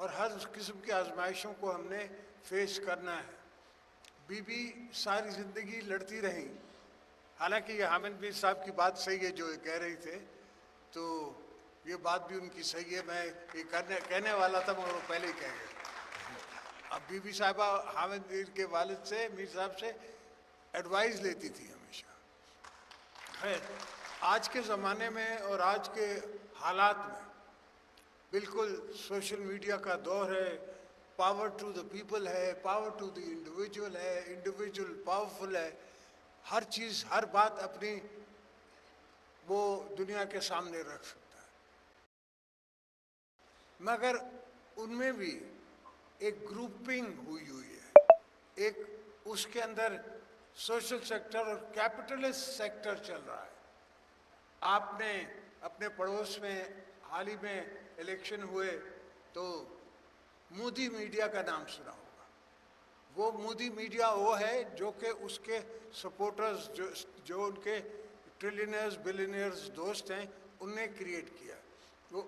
اور ہر قسم کی آزمائشوں کو ہم نے فیس کرنا ہے۔ بی بی ساری زندگی لڑتی رہیں، حالانکہ یہ حامد میر صاحب کی بات صحیح ہے جو یہ کہہ رہی تھے، تو یہ بات بھی ان کی صحیح ہے، میں یہ کہنے والا تھا مگر وہ پہلے ہی کہہ گئے۔ اب بی بی صاحبہ حامد میر کے والد سے، میر صاحب سے ایڈوائز لیتی تھی ہمیشہ۔ خیر، آج کے زمانے میں اور آج کے حالات میں بالکل سوشل میڈیا کا دور ہے، پاور ٹو دا پیپل ہے، پاور ٹو دی انڈیویجول ہے، انڈیویجول پاورفل ہے، ہر چیز ہر بات اپنی وہ دنیا کے سامنے رکھ سکتا ہے، مگر ان میں بھی ایک گروپنگ ہوئی ہے، ایک اس کے اندر سوشل سیکٹر اور کیپٹلسٹ سیکٹر چل رہا ہے۔ آپ نے اپنے پڑوس میں حال ہی میں الیکشن ہوئے تو مودی میڈیا کا نام سنا ہوگا۔ وہ مودی میڈیا وہ ہے جو کہ اس کے سپورٹرز جو ان کے ٹریلینئرز بلینئرز دوست ہیں ان نے کریٹ کیا، وہ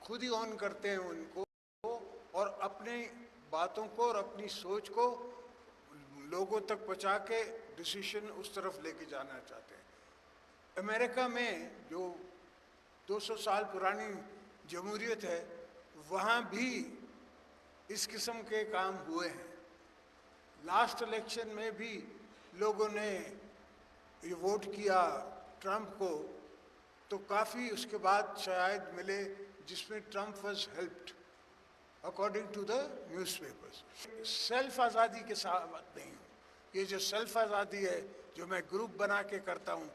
خود ہی آن کرتے ہیں ان کو اور اپنی باتوں کو اور اپنی سوچ کو لوگوں تک پہنچا کے ڈیسیشن اس طرف لے کے جانا چاہتے ہیں۔ امریکہ میں جو 200 سال پرانی جمہوریت ہے وہاں بھی اس قسم کے کام ہوئے ہیں۔ لاسٹ الیکشن میں بھی لوگوں نے یہ ووٹ کیا ٹرمپ کو، تو کافی اس کے بعد شاید ملے جس میں Trump was helped according to the newspapers. Self آزادی کے ساتھ نہیں ہوں، یہ جو سیلف آزادی ہے جو میں گروپ بنا کے کرتا ہوں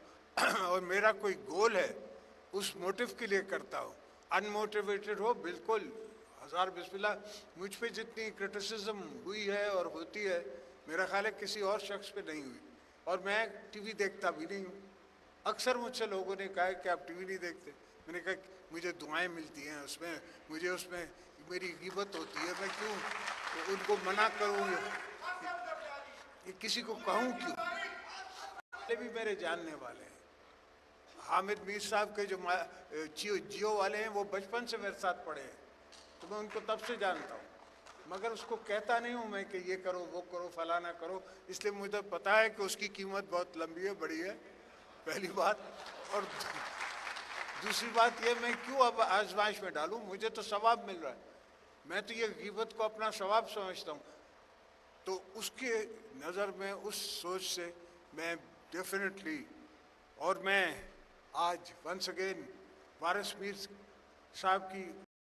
اور میرا کوئی گول ہے اس موٹیو کے لیے کرتا ہوں، ان موٹیویٹڈ ہو بالکل ہزار بسم اللہ۔ مجھ پہ جتنی کرٹیسزم ہوئی ہے اور ہوتی ہے میرا خیال ہے کسی اور شخص پہ نہیں ہوئی، اور میں ٹی وی دیکھتا بھی نہیں ہوں۔ اکثر مجھ سے لوگوں نے کہا کہ آپ ٹی وی نہیں دیکھتے، میں نے کہا مجھے دعائیں ملتی ہیں اس میں، مجھے اس میں میری غیبت ہوتی ہے، میں کیوں ان کو منع کروں، یہ کسی کو کہوں کیوں؟ یہ بھی میرے جاننے والے ہیں۔ حامد میر صاحب کے جو جیو والے ہیں وہ بچپن سے میرے ساتھ پڑھے ہیں، تو میں ان کو تب سے جانتا ہوں، مگر اس کو کہتا نہیں ہوں میں کہ یہ کرو وہ کرو فلانا کرو، اس لیے مجھے پتا ہے کہ اس کی قیمت بہت لمبی ہے بڑی ہے، پہلی بات۔ اور دوسری بات یہ میں کیوں اب آزمائش میں ڈالوں، مجھے تو ثواب مل رہا ہے، میں تو یہ غیبت کو اپنا ثواب سمجھتا ہوں، تو اس کے نظر میں اس سوچ سے میں ڈیفینیٹلی، اور میں آج ونس اگین وارث میر صاحب کی